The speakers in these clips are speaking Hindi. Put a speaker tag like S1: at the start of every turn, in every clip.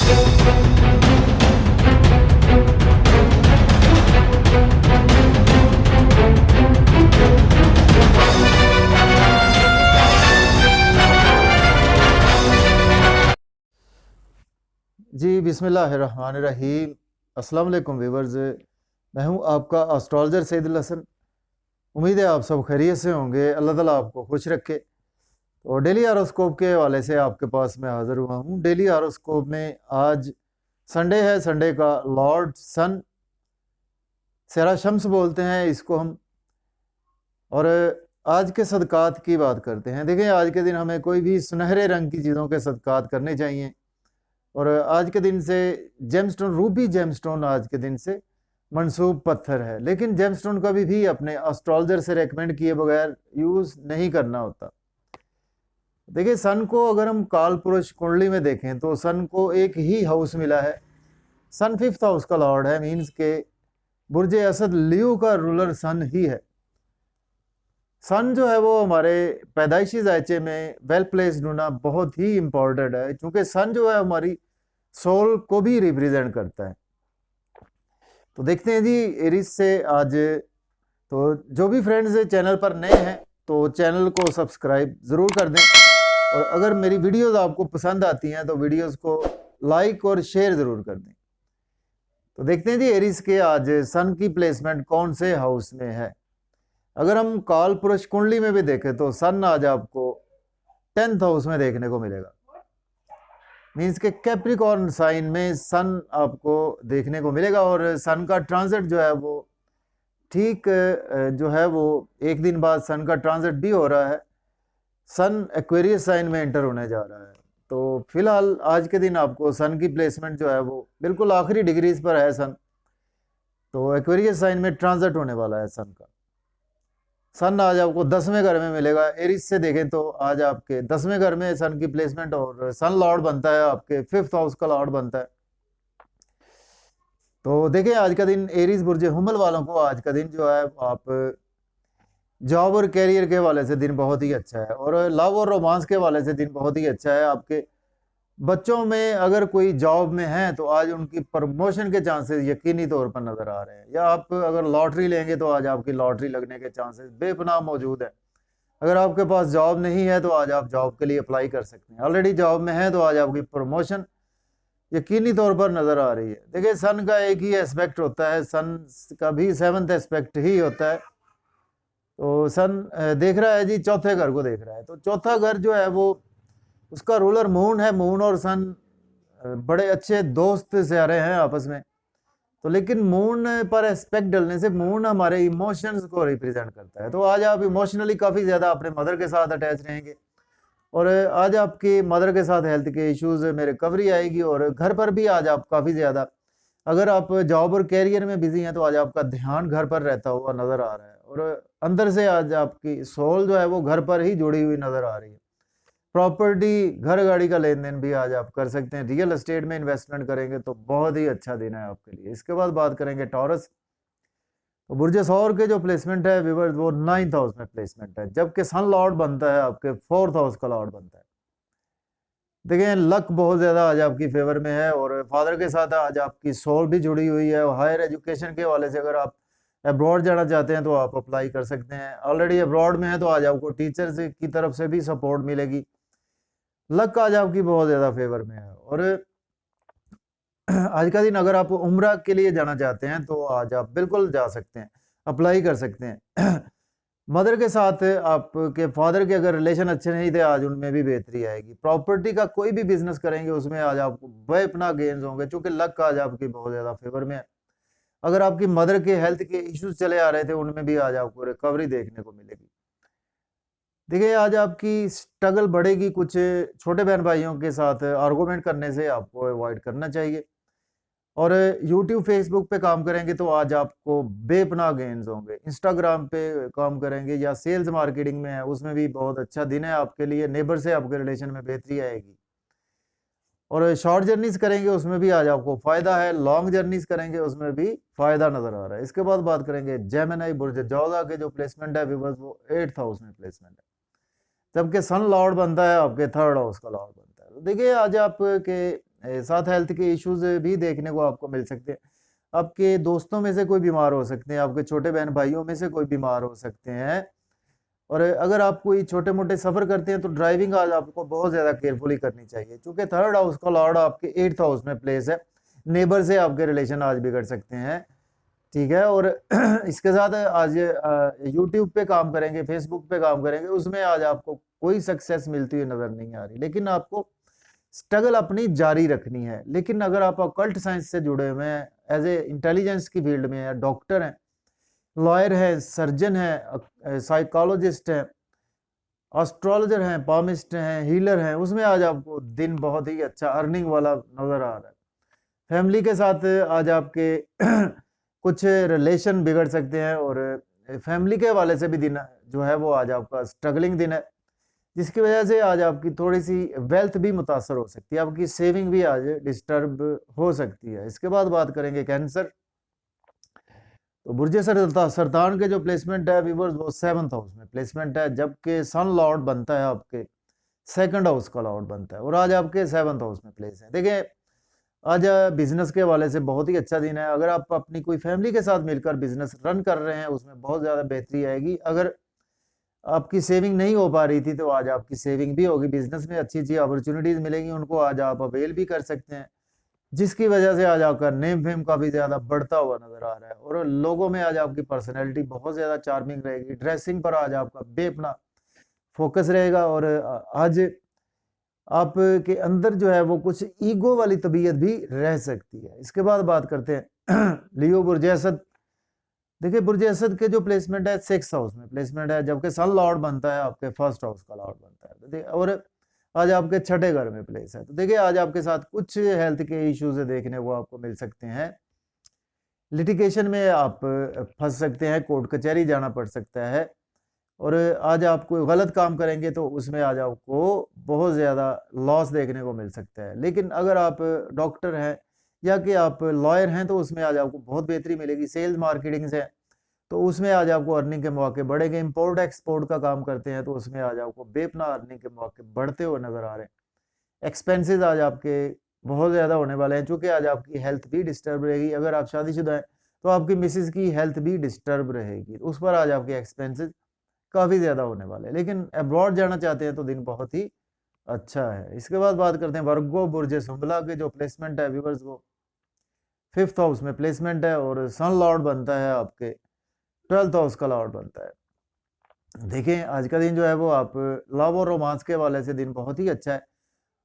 S1: जी बिस्मिल्लाहिर्रहमानिर्रहीम। अस्सलाम वालेकुम व्यूवर्स, मैं हूं आपका एस्ट्रोलॉजर सैयदुल हसन। उम्मीद है आप सब खैरियत से होंगे। अल्लाह ताला आपको खुश रखे। और डेली हॉरोस्कोप के हवाले से आपके पास मैं हाज़िर हुआ हूं। डेली हॉरोस्कोप में आज संडे है। संडे का लॉर्ड सन, सेरा शम्स बोलते हैं इसको हम। और आज के सदकात की बात करते हैं। देखिए, आज के दिन हमें कोई भी सुनहरे रंग की चीज़ों के सदकात करने चाहिए। और आज के दिन से जेमस्टोन, रूबी जेमस्टोन आज के दिन से मंसूब पत्थर है। लेकिन जेमस्टोन कभी भी अपने एस्ट्रोलॉजर से रेकमेंड किए बगैर यूज़ नहीं करना होता। देखिए, सन को अगर हम काल पुरुष कुंडली में देखें तो सन को एक ही हाउस मिला है। सन 5th हाउस का लॉर्ड है, मीन्स के बुर्ज असद लियो का रूलर सन ही है। सन जो है वो हमारे पैदाइशी जायचे में वेल प्लेस्ड होना बहुत ही इम्पोर्टेंट है, क्योंकि सन जो है हमारी सोल को भी रिप्रेजेंट करता है। तो देखते हैं जी एरिस से आज। तो जो भी फ्रेंड्स चैनल पर नए हैं तो चैनल को सब्सक्राइब ज़रूर कर दें। और अगर मेरी वीडियोस आपको पसंद आती हैं तो वीडियोस को लाइक और शेयर ज़रूर कर दें। तो देखते हैं जी एरिस के आज सन की प्लेसमेंट कौन से हाउस में है। अगर हम काल पुरुष कुंडली में भी देखें तो सन आज आपको 10th हाउस में देखने को मिलेगा। मीन्स के कैप्रिकॉर्न साइन में सन आपको देखने को मिलेगा। और सन का ट्रांजिट जो है वो ठीक जो है वो एक दिन बाद सन का ट्रांजिट भी हो रहा है। सन एक्वेरियस साइन में एंटर होने जा रहा है। तो फिलहाल आज के दिन आपको सन की प्लेसमेंट जो है वो बिल्कुल आखिरी डिग्रीज पर है सन। तो एक्वेरियस साइन में ट्रांजिट होने वाला है सन का। सन आज आपको 10वें घर में मिलेगा। एरिस से देखें तो आज आपके 10वें घर में सन की प्लेसमेंट, और सन लॉर्ड बनता है आपके 5th हाउस का लॉर्ड बनता है। तो देखिए, आज का दिन एरिस बुर्ज हुमल वालों को आज का दिन जो है आप जॉब और कैरियर के हवाले से दिन बहुत ही अच्छा है। और लव और रोमांस के हवाले से दिन बहुत ही अच्छा है। आपके बच्चों में अगर कोई जॉब में है तो आज उनकी प्रमोशन के चांसेस यकीनी तौर पर नजर आ रहे हैं। या आप अगर लॉटरी लेंगे तो आज आपकी लॉटरी लगने के चांसेस बेपनाह मौजूद है। अगर आपके पास जॉब नहीं है तो आज आप जॉब के लिए अप्लाई कर सकते हैं। ऑलरेडी जॉब में है तो आज आपकी प्रमोशन यकीनी तौर पर नजर आ रही है। देखिए, सन का एक ही एस्पेक्ट होता है, सन का भी 7th एस्पेक्ट ही होता है। तो सन देख रहा है जी चौथे घर को देख रहा है। तो चौथा घर जो है वो उसका रूलर मून है। मून और सन बड़े अच्छे दोस्त से आ रहे हैं आपस में। तो लेकिन मून पर एस्पेक्ट डलने से मून हमारे इमोशंस को रिप्रेजेंट करता है। तो आज आप इमोशनली काफ़ी ज़्यादा अपने मदर के साथ अटैच रहेंगे। और आज आपकी मदर के साथ हेल्थ के इश्यूज में रिकवरी आएगी। और घर पर भी आज आप काफ़ी ज़्यादा, अगर आप जॉब और कैरियर में बिजी हैं तो आज आपका ध्यान घर पर रहता हुआ नज़र आ रहा है। और अंदर से आज आपकी सोल जो है वो घर पर ही जुड़ी हुई नज़र आ रही है। प्रॉपर्टी, घर गाड़ी का लेन देन भी आज आप कर सकते हैं। रियल एस्टेट में इन्वेस्टमेंट करेंगे तो बहुत ही अच्छा दिन है आपके लिए। इसके बाद बात करेंगे टॉरस। तो बुर्ज सौर के जो प्लेसमेंट है व्यूअर्स वो 9th हाउस में प्लेसमेंट है, जबकि सन लॉर्ड बनता है आपके 4th हाउस का लॉर्ड बनता है। देखिए, लक बहुत ज़्यादा आज आपकी फेवर में है। और फादर के साथ आज आपकी सोल भी जुड़ी हुई है। और हायर एजुकेशन के हवाले से अगर आप अब्रॉड जाना चाहते हैं तो आप अप्लाई कर सकते हैं। ऑलरेडी अब्रॉड में है तो आज आपको टीचर्स की तरफ से भी सपोर्ट मिलेगी। लक आज आपकी बहुत ज़्यादा फेवर में है। और आज का दिन अगर आप उम्रा के लिए जाना चाहते हैं तो आज आप बिल्कुल जा सकते हैं, अप्लाई कर सकते हैं। मदर के साथ आपके फादर के अगर रिलेशन अच्छे नहीं थे आज उनमें भी बेहतरी आएगी। प्रॉपर्टी का कोई भी बिजनेस करेंगे उसमें आज आपको बेपनाह गेन्स होंगे, क्योंकि लक आज आपकी बहुत ज़्यादा फेवर में है। अगर आपकी मदर के हेल्थ के इश्यूज चले आ रहे थे उनमें भी आज आपको रिकवरी देखने को मिलेगी। देखिए, आज आपकी स्ट्रगल बढ़ेगी। कुछ छोटे बहन भाइयों के साथ आर्गूमेंट करने से आपको अवॉइड करना चाहिए। और यूट्यूब फेसबुक पे काम करेंगे तो आज आपको बेपनाह गेन्स होंगे। इंस्टाग्राम पे काम करेंगे या सेल्स मार्केटिंग में है उसमें भी बहुत अच्छा दिन है आपके लिए। नेबर से आपके रिलेशन में बेहतरी आएगी। और शॉर्ट जर्नीज करेंगे उसमें भी आज आपको फायदा है। लॉन्ग जर्नीज करेंगे उसमें भी फायदा नजर आ रहा है। इसके बाद बात करेंगे जेमिनी बुर्ज जौजा के जो प्लेसमेंट है वो 8th हाउस में प्लेसमेंट है, जबकि सन लॉर्ड बनता है आपके 3rd हाउस का लॉर्ड बनता है। तो देखिए, आज आपके साथ हेल्थ के इश्यूज भी देखने को आपको मिल सकते हैं। आपके दोस्तों में से कोई बीमार हो सकते हैं, आपके छोटे बहन भाइयों में से कोई बीमार हो सकते हैं। और अगर आप कोई छोटे मोटे सफर करते हैं तो ड्राइविंग आज आपको बहुत ज्यादा केयरफुली करनी चाहिए, क्योंकि थर्ड हाउस का लॉर्ड आपके 8th हाउस में प्लेस है। नेबर से आपके रिलेशन आज बिगड़ सकते हैं, ठीक है। और इसके साथ आज यूट्यूब पे काम करेंगे, फेसबुक पे काम करेंगे, उसमें आज आपको कोई सक्सेस मिलती हुई नजर नहीं आ रही, लेकिन आपको स्ट्रगल अपनी जारी रखनी है। लेकिन अगर आप अकल्ट साइंस से जुड़े हुए हैं, एज ए इंटेलिजेंस की फील्ड में है, डॉक्टर हैं, लॉयर है, सर्जन है, साइकोलॉजिस्ट है, एस्ट्रोलॉजर हैं, पामिस्ट हैं, हीलर हैं, उसमें आज आपको दिन बहुत ही अच्छा अर्निंग वाला नजर आ रहा है। फैमिली के साथ आज आपके कुछ रिलेशन बिगड़ सकते हैं, और फैमिली के हवाले से भी दिन जो है वो आज आपका स्ट्रगलिंग दिन है, जिसकी वजह से आज आपकी थोड़ी सी वेल्थ भी मुतासर हो सकती है, आपकी सेविंग भी आज डिस्टर्ब हो सकती है। इसके बाद बात करेंगे कैंसर। तो बुर्ज सरतान के जो प्लेसमेंट है व्यूअर्स, वो 7th हाउस में प्लेसमेंट है, जबकि सन लॉर्ड बनता है आपके 2nd हाउस का लॉर्ड बनता है, और आज आपके 7th हाउस में प्लेस है। देखिए आज बिजनेस के हवाले से बहुत ही अच्छा दिन है। अगर आप अपनी कोई फैमिली के साथ मिलकर बिजनेस रन कर रहे हैं, उसमें बहुत ज़्यादा बेहतरी आएगी। अगर आपकी सेविंग नहीं हो पा रही थी तो आज आपकी सेविंग भी होगी, बिजनेस में अच्छी अच्छी अपॉर्चुनिटीज मिलेंगी, उनको आज आप अवेल भी कर सकते हैं, जिसकी वजह से आज आपका नेम फेम काफी ज्यादा बढ़ता हुआ नजर आ रहा है। और लोगों में आज आपकी पर्सनैलिटी बहुत ज्यादा चार्मिंग रहेगी, ड्रेसिंग पर आज आपका बेपना फोकस रहेगा, और आज आपके अंदर जो है वो कुछ ईगो वाली तबीयत भी रह सकती है। इसके बाद बात करते हैं लियो बुर्ज असद। देखिए बुर्ज असद के जो प्लेसमेंट है 6th हाउस में प्लेसमेंट है, जबकि सन लॉर्ड बनता है आपके 1st हाउस का लॉर्ड बनता है। तो और आज आपके 6ठे घर में प्लेस है। तो देखिए आज आपके साथ कुछ हेल्थ के इश्यूज देखने को आपको मिल सकते हैं, लिटिगेशन में आप फंस सकते हैं, कोर्ट कचहरी जाना पड़ सकता है, और आज आप कोई गलत काम करेंगे तो उसमें आज आपको बहुत ज़्यादा लॉस देखने को मिल सकता है। लेकिन अगर आप डॉक्टर हैं या कि आप लॉयर हैं तो उसमें आज आपको बहुत बेहतरी मिलेगी। सेल्स मार्केटिंग से तो उसमें आज आपको अर्निंग के मौके बढ़ेंगे। इंपोर्ट एक्सपोर्ट का काम करते हैं तो उसमें आज आपको बेपना अर्निंग के मौके बढ़ते हुए नजर आ रहे हैं। एक्सपेंसेस आज आपके बहुत ज़्यादा होने वाले हैं, चूँकि आज आपकी हेल्थ भी डिस्टर्ब रहेगी। अगर आप शादीशुदा हैं तो आपकी मिसेज की हेल्थ भी डिस्टर्ब रहेगी, उस पर आज आपके एक्सपेंसेस काफ़ी ज़्यादा होने वाले हैं। लेकिन अब्रॉड जाना चाहते हैं तो दिन बहुत ही अच्छा है। इसके बाद बात करते हैं वर्गो बुर्ज सुंबला के जो प्लेसमेंट है व्यूअर्स, वो 5th हाउस में प्लेसमेंट है, और सन लॉर्ड बनता है आपके 12th हाउस का लॉर्ड बनता है। देखिए आज का दिन जो है वो आप लव और रोमांस के हवाले से दिन बहुत ही अच्छा है।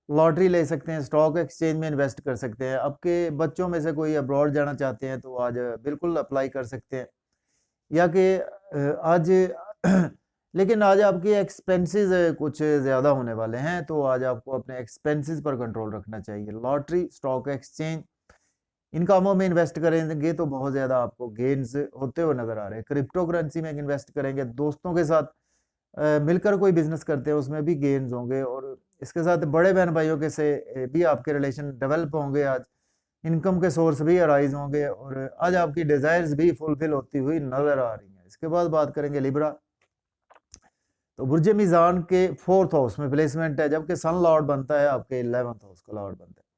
S1: लॉटरी ले सकते हैं, स्टॉक एक्सचेंज में इन्वेस्ट कर सकते हैं, आपके बच्चों में से कोई अब्रॉड जाना चाहते हैं तो आज बिल्कुल अप्लाई कर सकते हैं, या कि आज लेकिन आज आपके एक्सपेंसेस कुछ ज़्यादा होने वाले हैं, तो आज आपको अपने एक्सपेंसेस पर कंट्रोल रखना चाहिए। लॉटरी, स्टॉक एक्सचेंज, इन कामों में इन्वेस्ट करेंगे तो बहुत ज़्यादा आपको गेन्स होते हुए नज़र आ रहे हैं। क्रिप्टो करेंसी में इन्वेस्ट करेंगे, दोस्तों के साथ मिलकर कोई बिजनेस करते हैं उसमें भी गेन्स होंगे, और इसके साथ बड़े बहन भाइयों के से भी आपके रिलेशन डेवलप होंगे। आज इनकम के सोर्स भी अराइज होंगे, और आज आपकी डिज़ायर्स भी फुलफिल होती हुई नज़र आ रही हैं। इसके बाद बात करेंगे लिब्रा। तो बुर्ज मीज़ान के 4th हाउस में प्लेसमेंट है, जबकि सन लॉर्ड बनता है आपके 11th हाउस का लॉर्ड बनता है।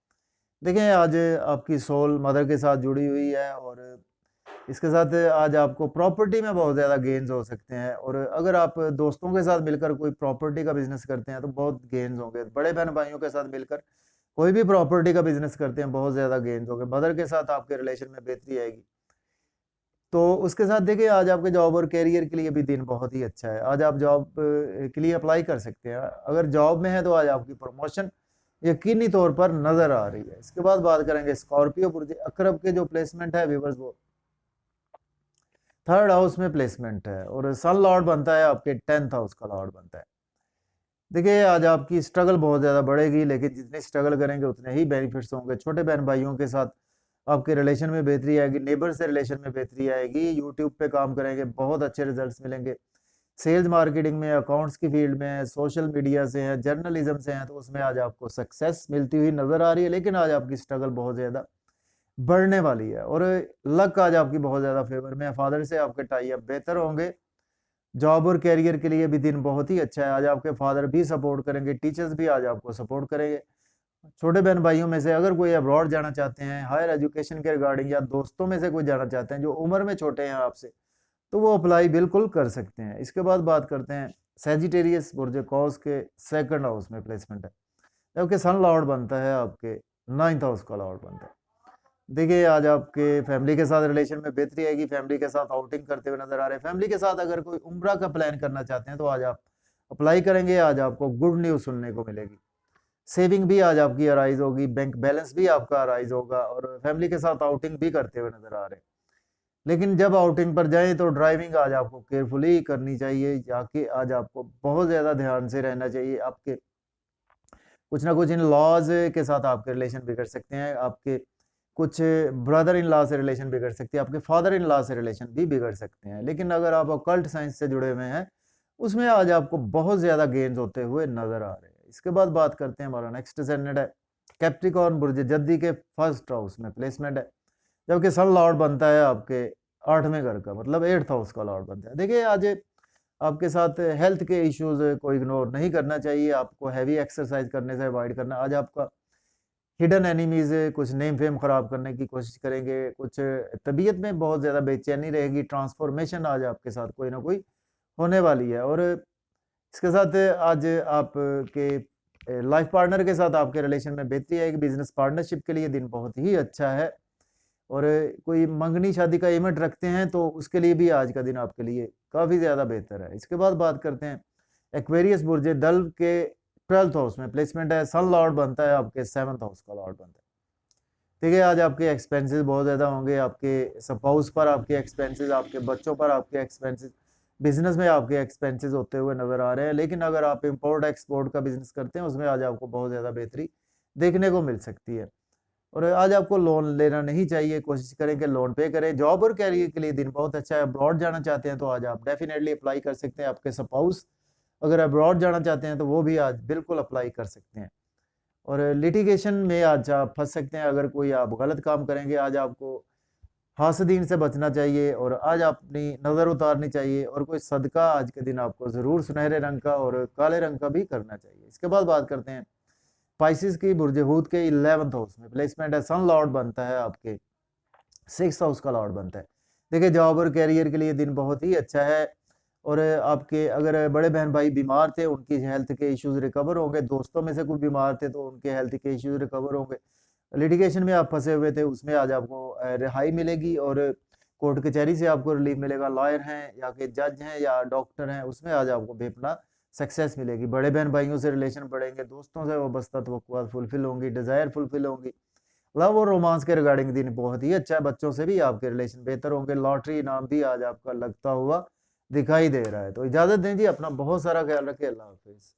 S1: देखें आज आपकी सोल मदर के साथ जुड़ी हुई है, और इसके साथ आज आपको प्रॉपर्टी में बहुत ज़्यादा गेन्स हो सकते हैं, और अगर आप दोस्तों के साथ मिलकर कोई प्रॉपर्टी का बिजनेस करते हैं तो बहुत गेन्स होंगे। बड़े बहन भाइयों के साथ मिलकर कोई भी प्रॉपर्टी का बिजनेस करते हैं बहुत ज़्यादा गेन्स होंगे। मदर के साथ आपके रिलेशन में बेहतरी आएगी। तो उसके साथ देखिए आज आपके जॉब और कैरियर के लिए भी दिन बहुत ही अच्छा है। आज आप जॉब के लिए अप्लाई कर सकते हैं, अगर जॉब में है तो आज आपकी प्रमोशन यकीनी तौर पर नजर आ रही है। इसके बाद बात करेंगे स्कॉर्पियो बुर्ज अकरब के जो प्लेसमेंट है व्यूअर्स, वो 3rd हाउस में प्लेसमेंट है, और सन लॉर्ड बनता है आपके 10th हाउस का लॉर्ड बनता है। देखिए आज आपकी स्ट्रगल बहुत ज़्यादा बढ़ेगी, लेकिन जितनी स्ट्रगल करेंगे उतने ही बेनिफिट्स होंगे। छोटे बहन भाइयों के साथ आपके रिलेशन में बेहतरी आएगी, नेबर से रिलेशन में बेहतरी आएगी, यूट्यूब पे काम करेंगे बहुत अच्छे रिजल्ट्स मिलेंगे। सेल्स मार्केटिंग में, अकाउंट्स की फील्ड में, सोशल मीडिया से हैं, जर्नलिज्म से हैं, तो उसमें आज आपको सक्सेस मिलती हुई नजर आ रही है। लेकिन आज आपकी स्ट्रगल बहुत ज़्यादा बढ़ने वाली है, और लक आज आपकी बहुत ज़्यादा फेवर में है। फादर से आपके टाई अप बेहतर होंगे। जॉब और कैरियर के लिए भी दिन बहुत ही अच्छा है, आज आपके फादर भी सपोर्ट करेंगे, टीचर्स भी आज आपको सपोर्ट करेंगे। छोटे बहन भाइयों में से अगर कोई अब्रॉड जाना चाहते हैं हायर एजुकेशन के रिगार्डिंग, या दोस्तों में से कोई जाना चाहते हैं जो उम्र में छोटे हैं आपसे, तो वो अप्लाई बिल्कुल कर सकते हैं। इसके बाद बात करते हैं सेजिटेरियस बुर्ज कौस के सेकंड हाउस में प्लेसमेंट है, जबकि सन लॉर्ड बनता है आपके 9th हाउस का लॉर्ड बनता है। देखिए आज आपके फैमिली के साथ रिलेशन में बेहतरी आएगी, फैमिली के साथ आउटिंग करते हुए नजर आ रहे हैं। फैमिली के साथ अगर कोई उम्रा का प्लान करना चाहते हैं तो आज आप अप्लाई करेंगे, आज आपको गुड न्यूज सुनने को मिलेगी। सेविंग भी आज आपकी अराइज होगी, बैंक बैलेंस भी आपका अराइज होगा, और फैमिली के साथ आउटिंग भी करते हुए नजर आ रहे हैं। लेकिन जब आउटिंग पर जाएं तो ड्राइविंग आज आपको केयरफुली करनी चाहिए, जाके आज आपको बहुत ज़्यादा ध्यान से रहना चाहिए। आपके कुछ ना कुछ इन लॉज के साथ आपके रिलेशन बिगड़ सकते हैं, आपके कुछ ब्रदर इन लॉ से रिलेशन बिगड़ सकती है, आपके फादर इन लॉ से रिलेशन भी बिगड़ सकते हैं। लेकिन अगर आप ऑकल्ट साइंस से जुड़े हुए हैं उसमें आज आपको बहुत ज़्यादा गेन्स होते हुए नजर आ रहे हैं। इसके बाद बात करते हैं, हमारा नेक्स्ट सेनेट है कैप्रिकॉर्न बुर्ज जद्दी के फर्स्ट हाउस में प्लेसमेंट है, जबकि सन लॉर्ड बनता है आपके 8वें घर का, मतलब 8th हाउस का लॉर्ड बनता है। देखिए आज आपके साथ हेल्थ के इश्यूज को इग्नोर नहीं करना चाहिए, आपको हैवी एक्सरसाइज करने से अवॉइड करना। आज आपका हिडन एनिमीज कुछ नेम फेम खराब करने की कोशिश करेंगे, कुछ तबीयत में बहुत ज़्यादा बेचैनी रहेगी, ट्रांसफॉर्मेशन आज आपके साथ कोई ना कोई होने वाली है। और इसके साथ आज आपके लाइफ पार्टनर के साथ आपके रिलेशन में बेहतरी आएगी, बिजनेस पार्टनरशिप के लिए दिन बहुत ही अच्छा है। और कोई मंगनी शादी का इवेंट रखते हैं तो उसके लिए भी आज का दिन आपके लिए काफ़ी ज़्यादा बेहतर है। इसके बाद बात करते हैं एक्वेरियस बुर्ज दल के 12th हाउस में प्लेसमेंट है, सन लॉर्ड बनता है आपके 7th हाउस का लॉर्ड बनता है। ठीक है, आज आपके एक्सपेंसेस बहुत ज़्यादा होंगे, आपके स्पाउस पर आपके एक्सपेंसेस, आपके बच्चों पर आपके एक्सपेंसेस, बिजनेस में आपके एक्सपेंसेस होते हुए नज़र आ रहे हैं। लेकिन अगर आप इंपोर्ट एक्सपोर्ट का बिजनेस करते हैं उसमें आज आपको बहुत ज़्यादा बेहतरी देखने को मिल सकती है। और आज आपको लोन लेना नहीं चाहिए, कोशिश करें कि लोन पे करें। जॉब और कैरियर के लिए दिन बहुत अच्छा है। अब्रॉड जाना चाहते हैं तो आज आप डेफिनेटली अप्लाई कर सकते हैं। आपके स्पाउस अगर अब्रॉड जाना चाहते हैं तो वो भी आज बिल्कुल अप्लाई कर सकते हैं। और लिटिगेशन में आज आप फंस सकते हैं, अगर कोई आप गलत काम करेंगे आज आपको हासदीन से बचना चाहिए और आज अपनी नज़र उतारनी चाहिए। और कोई सदका आज के दिन आपको ज़रूर सुनहरे रंग का और काले रंग का भी करना चाहिए। इसके बाद बात करते हैं स्पाइसिस की बुर्ज हूत के 11th हाउस में प्लेसमेंट है, सन लॉर्ड बनता है आपके 6th हाउस का लॉर्ड बनता है। देखिए जॉब और कैरियर के लिए दिन बहुत ही अच्छा है। और आपके अगर बड़े बहन भाई बीमार थे उनकी हेल्थ के इश्यूज रिकवर होंगे, दोस्तों में से कोई बीमार थे तो उनके हेल्थ के इश्यूज रिकवर होंगे, लिटिगेशन में आप फंसे हुए थे उसमें आज आपको रिहाई मिलेगी और कोर्ट कचहरी से आपको रिलीफ मिलेगा। लॉयर हैं या कि जज हैं या डॉक्टर हैं उसमें आज आपको बेपना सक्सेस मिलेगी। बड़े बहन भाइयों से रिलेशन बढ़ेंगे, दोस्तों से वाबस्ता तवक्कुआत फुलफिल होंगी, डिज़ायर फुलफिल होंगी। लव और रोमांस के रिगार्डिंग दिन बहुत ही अच्छा है, बच्चों से भी आपके रिलेशन बेहतर होंगे। लॉटरी इनाम भी आज आपका लगता हुआ दिखाई दे रहा है। तो इजाज़त दें जी, अपना बहुत सारा ख्याल रखें, अल्लाह हाफिज़।